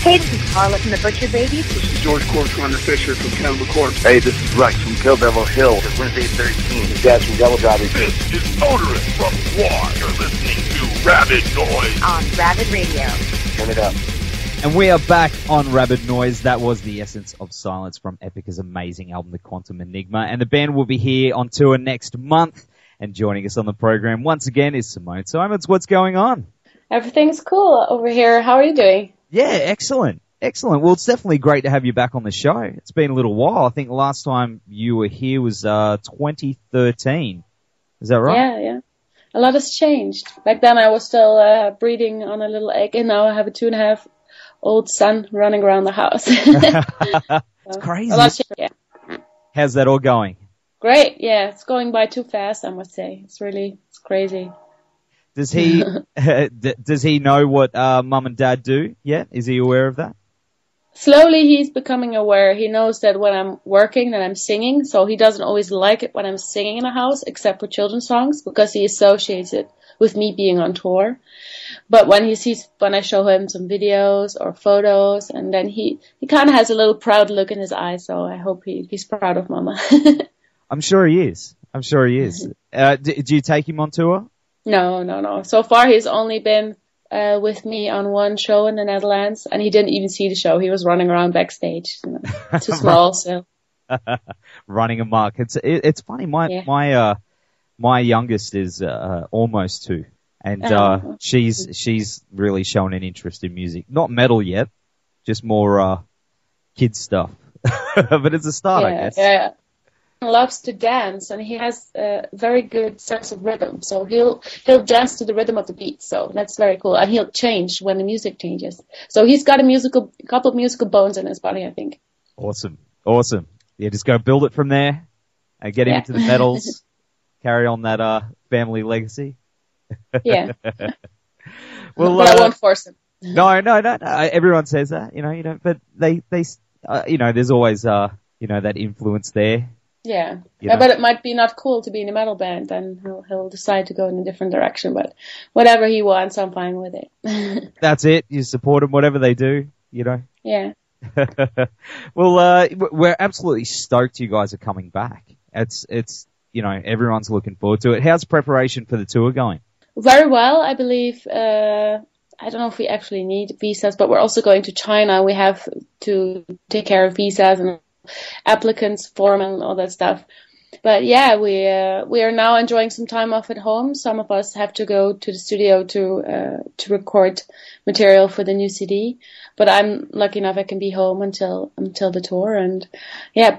Hey, this is Carla from the Butcher Babies. This is George Corcoran Fisher from Cannibal Corpse. Hey, this is Rex from Kill Devil Hill. It's Wednesday 13. This is Dad from Devil Driving. This is Motorist from War. You're listening to Rabid Noise on Rabid Radio. Turn it up. And we are back on Rabid Noise. That was The Essence of Silence from Epica's amazing album, The Quantum Enigma. And the band will be here on tour next month. And joining us on the program once again is Simone Simons. What's going on? Everything's cool over here. How are you doing? Yeah, excellent. Excellent. Well, it's definitely great to have you back on the show. It's been a little while. I think the last time you were here was 2013. Is that right? Yeah. A lot has changed. Back then I was still breeding on a little egg, and now I have a 2.5-year-old son running around the house. It's crazy. A lot changed, yeah. How's that all going? Great, yeah. It's going by too fast, I must say. It's crazy. Does he does he know what Mum and Dad do yet? Is he aware of that? Slowly he's becoming aware. He knows that when I'm working, that I'm singing, so he doesn't always like it when I'm singing in the house, except for children's songs, because he associates it with me being on tour. But when I show him some videos or photos, and then he kind of has a little proud look in his eyes, so I hope he's proud of Mama. I'm sure he is. Do you take him on tour? No. So far he's only been with me on one show in the Netherlands, and he didn't even see the show. He was running around backstage. Too small, so. Running amok. It's funny. My youngest is almost 2, and she's really shown an interest in music. Not metal yet, just more kids stuff. But it's a start, I guess. Yeah. He loves to dance, and he has a very good sense of rhythm. So he'll dance to the rhythm of the beat. So that's very cool. And he'll change when the music changes. So he's got a couple of musical bones in his body, I think. Awesome. Yeah, just go build it from there and get him into the metals. Carry on that family legacy. Yeah. Well, but I won't force him. No. Everyone says that, you know, but they there's always that influence there. Yeah, but it might be not cool to be in a metal band, then he'll decide to go in a different direction, but whatever he wants, I'm fine with it. That's it. You support them, whatever they do, Yeah. Well, we're absolutely stoked you guys are coming back. It's everyone's looking forward to it. How's preparation for the tour going? Very well, I believe. I don't know if we actually need visas, but we're also going to China. We have to take care of visas and applicants form and all that stuff. But yeah, we are now enjoying some time off at home. Some of us have to go to the studio to record material for the new CD. But I'm lucky enough I can be home until the tour, and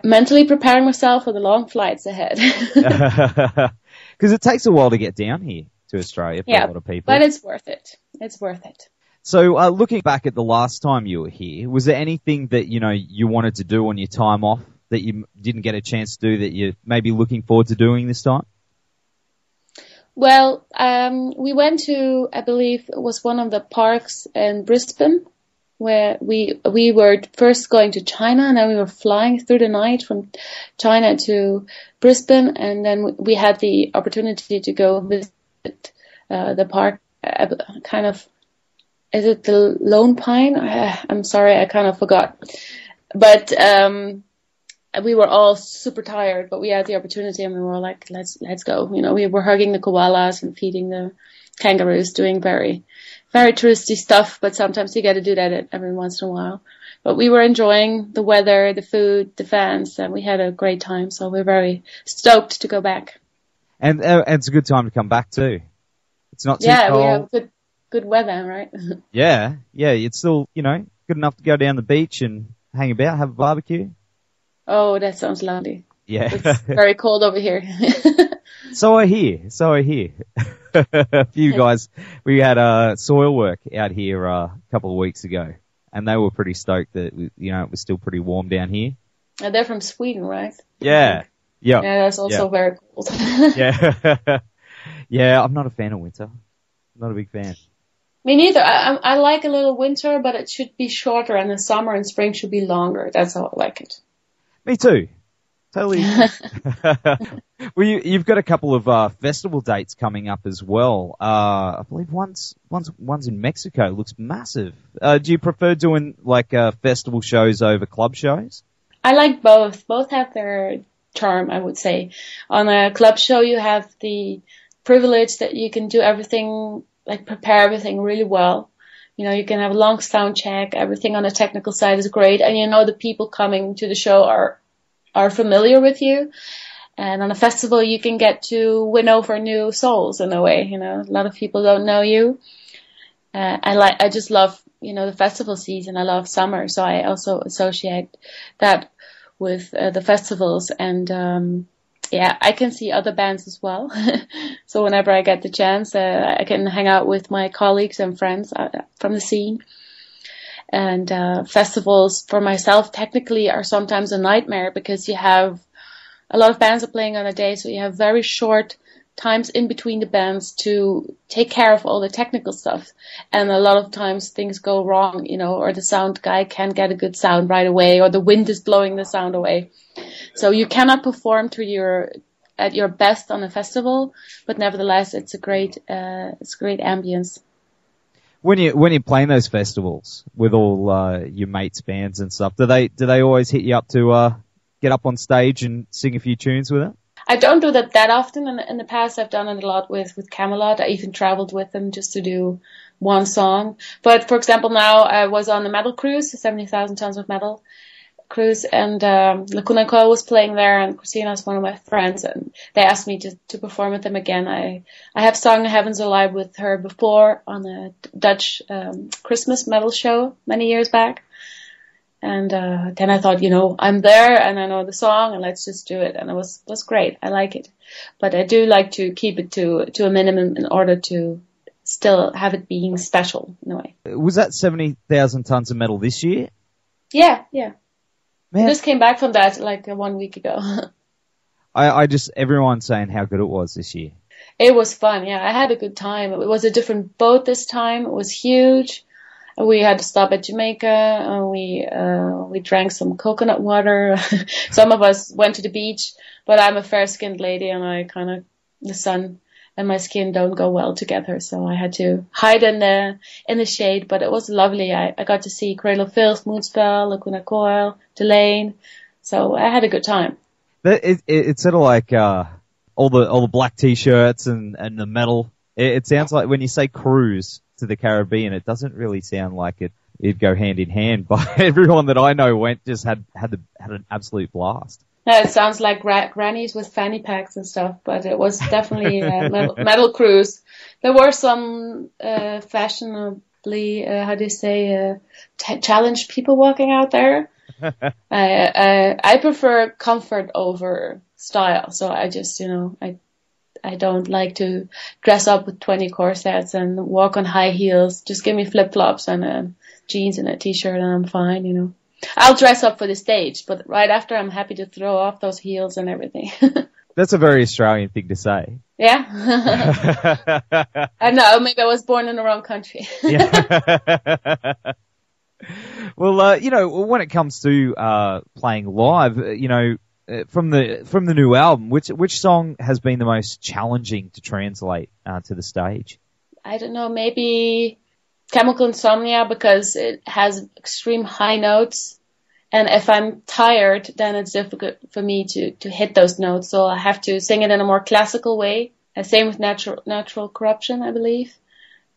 mentally preparing myself for the long flights ahead. Because it takes a while to get down here to Australia for a lot of people. But it's worth it. It's worth it. So, looking back at the last time you were here, was there anything that, you wanted to do on your time off that you didn't get a chance to do that you're maybe looking forward to doing this time? Well, we went to, I believe it was one of the parks in Brisbane, where we were first going to China, and then we were flying through the night from China to Brisbane, and then we had the opportunity to go visit the park, kind of. Is it the Lone Pine? I'm sorry, I kind of forgot. But we were all super tired, but we had the opportunity, and we were like, let's go. We were hugging the koalas and feeding the kangaroos, doing very, very touristy stuff, but sometimes you got to do that every once in a while. But we were enjoying the weather, the food, the fans, and we had a great time, so we're very stoked to go back. And it's a good time to come back too. It's not too cold. Yeah, we have good weather, right? Yeah, it's still, good enough to go down the beach and hang about, have a barbecue. Oh, that sounds lovely. Yeah. It's very cold over here. So I hear. A few guys, we had soil work out here a couple of weeks ago, and they were pretty stoked that, it was still pretty warm down here. And they're from Sweden, right? Yeah. Yeah, that's also very cold. Yeah. Yeah, I'm not a fan of winter. I'm not a big fan. Me neither. I like a little winter, but it should be shorter, and the summer and spring should be longer. That's how I like it. Me too. Totally. Well, you've got a couple of festival dates coming up as well. I believe one's in Mexico. It looks massive. Do you prefer doing like festival shows over club shows? I like both. Both have their charm, I would say. On a club show, you have the privilege that you can do everything, like prepare everything really well. You know, you can have a long sound check. Everything on the technical side is great, and you know the people coming to the show are familiar with you. And on a festival, you can get to win over new souls in a way. You know, a lot of people don't know you. I just love, you know, the festival season. I love summer, so I also associate that with the festivals. And yeah, I can see other bands as well. So whenever I get the chance, I can hang out with my colleagues and friends from the scene. And festivals for myself technically are sometimes a nightmare because you have a lot of bands are playing on a day, so you have very short times in between the bands to take care of all the technical stuff. And a lot of times things go wrong, you know, or the sound guy can't get a good sound right away, or the wind is blowing the sound away. So you cannot perform at your best on a festival, but nevertheless, it's a great ambience. When you're playing those festivals with all your mates' bands and stuff, do they always hit you up to get up on stage and sing a few tunes with it? I don't do that often. In the past, I've done it a lot with Camelot. I even traveled with them just to do one song. But for example, now I was on the metal cruise, 70,000 tons of metal cruise, and Lacuna Coil was playing there, and Christina's one of my friends, and they asked me to perform with them again. I have sung Heavens Alive with her before on a Dutch Christmas metal show many years back. And then I thought, you know, I'm there and I know the song and let's just do it. And it was great. I like it. But I do like to keep it to a minimum in order to still have it being special in a way. Was that 70,000 tons of metal this year? Yeah. Man. I just came back from that like 1 week ago. Everyone's saying how good it was this year. It was fun. Yeah, I had a good time. It was a different boat this time. It was huge. We had to stop at Jamaica. We drank some coconut water. Some of us went to the beach, but I'm a fair-skinned lady, and the sun and my skin don't go well together. So I had to hide in the shade. But it was lovely. I got to see Cradle of Filth, Moonspell, Lacuna Coil, Delane. So I had a good time. It's sort of like all the black t-shirts and the metal. It sounds like when you say cruise to the Caribbean, it doesn't really sound like it'd go hand in hand. But everyone that I know went just had an absolute blast. Yeah, it sounds like grannies with fanny packs and stuff, but it was definitely a metal cruise. There were some fashionably, challenged people walking out there. I prefer comfort over style, so I just, I don't like to dress up with 20 corsets and walk on high heels. Just give me flip-flops and jeans and a t-shirt and I'm fine, I'll dress up for the stage, but right after I'm happy to throw off those heels and everything. That's a very Australian thing to say. Yeah. I know, maybe I was born in the wrong country. Yeah. Well, when it comes to playing live, from the new album, which song has been the most challenging to translate to the stage? I don't know, maybe Chemical Insomnia, because it has extreme high notes, and if I'm tired, then it's difficult for me to hit those notes, so I have to sing it in a more classical way. Same with Natural Corruption, I believe.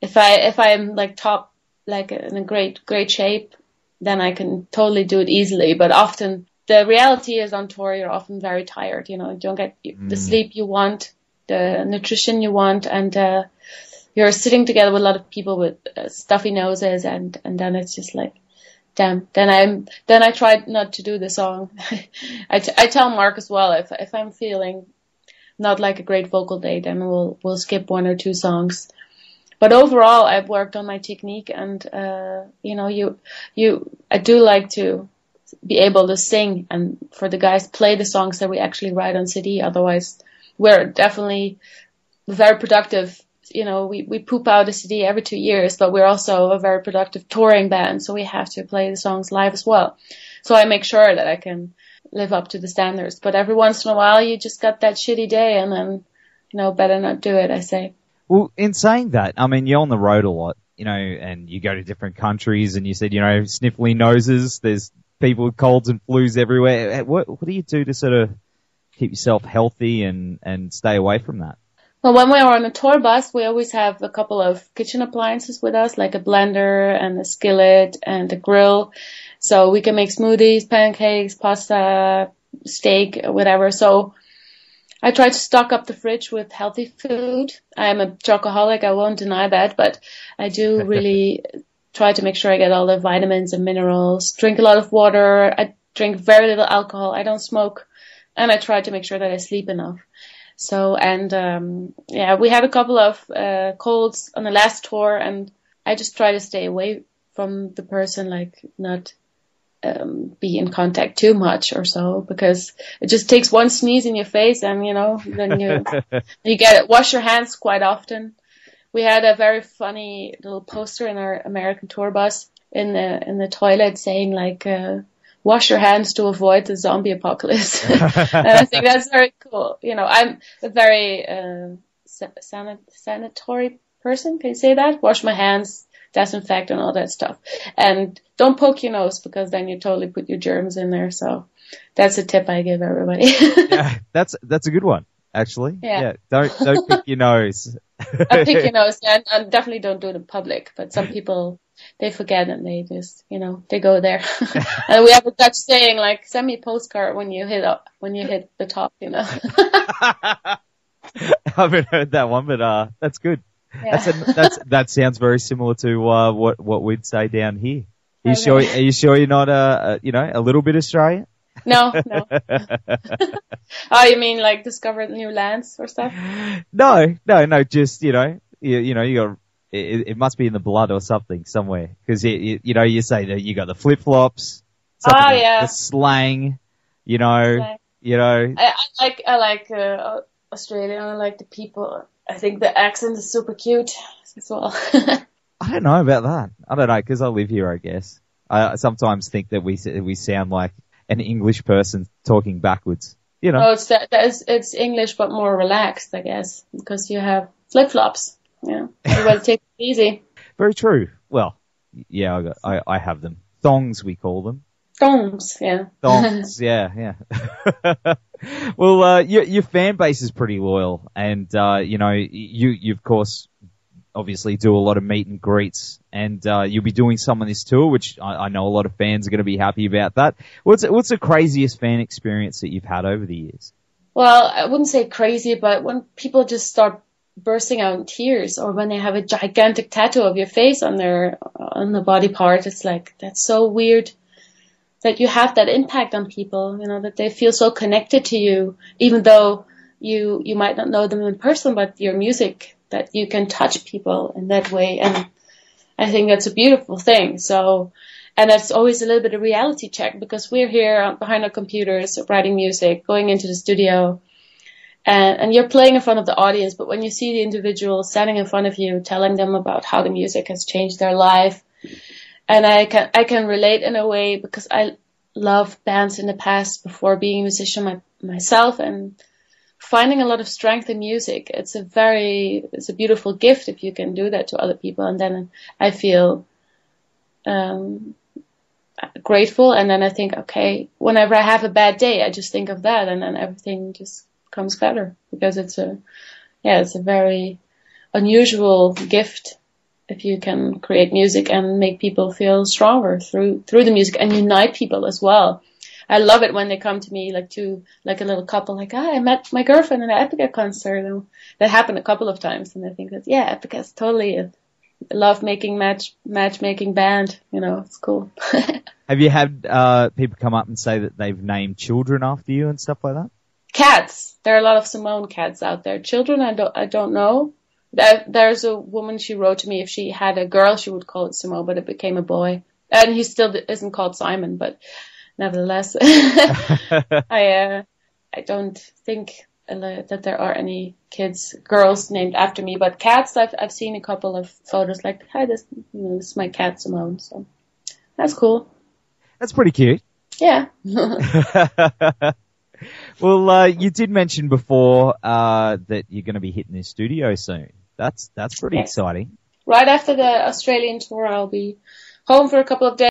If I'm in a great shape, then I can totally do it easily, but often the reality is on tour, you're often very tired, you don't get the sleep you want, the nutrition you want, and you're sitting together with a lot of people with stuffy noses, and then it's just like, damn. Then I try not to do the song. I tell Mark as well, if I'm feeling not like a great vocal day, then we'll skip one or two songs. But overall, I've worked on my technique, and I do like to be able to sing, and for the guys play the songs that we actually write on CD. Otherwise, we're definitely very productive. We poop out a CD every 2 years, but we're also a very productive touring band, so we have to play the songs live as well. So I make sure that I can live up to the standards. But every once in a while, you just got that shitty day, and then, better not do it, I say. Well, in saying that, I mean, you're on the road a lot, and you go to different countries, and you said, sniffly noses, there's people with colds and flus everywhere. What do you do to sort of keep yourself healthy and stay away from that? Well, when we're on a tour bus, we always have a couple of kitchen appliances with us, like a blender and a skillet and a grill. So we can make smoothies, pancakes, pasta, steak, whatever. So I try to stock up the fridge with healthy food. I'm a chocoholic, I won't deny that, but I do really try to make sure I get all the vitamins and minerals, drink a lot of water. I drink very little alcohol. I don't smoke. And I try to make sure that I sleep enough. So, we had a couple of colds on the last tour, and I just try to stay away from the person, like not be in contact too much or so, because it just takes one sneeze in your face, and then you get it. Wash your hands quite often. We had a very funny little poster in our American tour bus in the toilet saying like, wash your hands to avoid the zombie apocalypse. And I think that's very cool. I'm a very sanitary person. Can you say that? Wash my hands, disinfect, and all that stuff. And don't poke your nose, because then you totally put your germs in there. So that's a tip I give everybody. Yeah, that's a good one, actually. Yeah. Don't pick your nose. I pick your nose, and definitely don't do it in public. But some people, they forget, and they just, they go there. And we have a Dutch saying like, send me a postcard when you hit the top, I haven't heard that one, but that's good. Yeah. That sounds very similar to what we'd say down here. Are you sure you're not a little bit Australian? No. Oh, you mean like discover new lands or stuff? No. Just you got. It must be in the blood or something somewhere, because you say that you got the flip flops. Oh yeah. The slang. I like Australia. I like the people. I think the accent is super cute as well. I don't know about that. I don't know, because I live here, I guess. I sometimes think that we sound like an English person talking backwards. Oh, it's English but more relaxed, I guess, because you have flip flops. Yeah, you want to take it easy. Very true. Well, yeah, I have them. Thongs, we call them. Thongs, yeah. Thongs, yeah. Well, your fan base is pretty loyal, and you of course obviously do a lot of meet and greets, and you'll be doing some on this tour, which I know a lot of fans are going to be happy about that. What's the craziest fan experience that you've had over the years? Well, I wouldn't say crazy, but when people just start bursting out in tears, or when they have a gigantic tattoo of your face on the body part, it's like, that's so weird that you have that impact on people, that they feel so connected to you, even though you might not know them in person, but your music, that you can touch people in that way. And I think that's a beautiful thing. So, and that's always a little bit of reality check, because we're here behind our computers writing music, going into the studio, and you're playing in front of the audience. But when you see the individual standing in front of you, telling them about how the music has changed their life, and I can relate in a way, because I loved bands in the past before being a musician myself, and finding a lot of strength in music. It's a beautiful gift if you can do that to other people. And then I feel grateful. And then I think, okay, whenever I have a bad day, I just think of that, and then everything just comes better, because it's a very unusual gift if you can create music and make people feel stronger through the music, and unite people as well. I love it when they come to me like a little couple, like, I met my girlfriend in an Epica concert. And that happened a couple of times, and I think that, Epica is totally a love-making, matchmaking band. It's cool. Have you had people come up and say that they've named children after you and stuff like that? Cats. There are a lot of Simone cats out there. Children, I don't know. There's a woman, she wrote to me, if she had a girl, she would call it Simone, but it became a boy. And he still isn't called Simon, but nevertheless, I don't think that there are any girls named after me, but cats, I've seen a couple of photos, like, hi, this is my cat Simone, so that's cool. That's pretty cute. Yeah. Well, you did mention before that you're going to be hitting the studio soon. That's pretty exciting. Right after the Australian tour, I'll be home for a couple of days.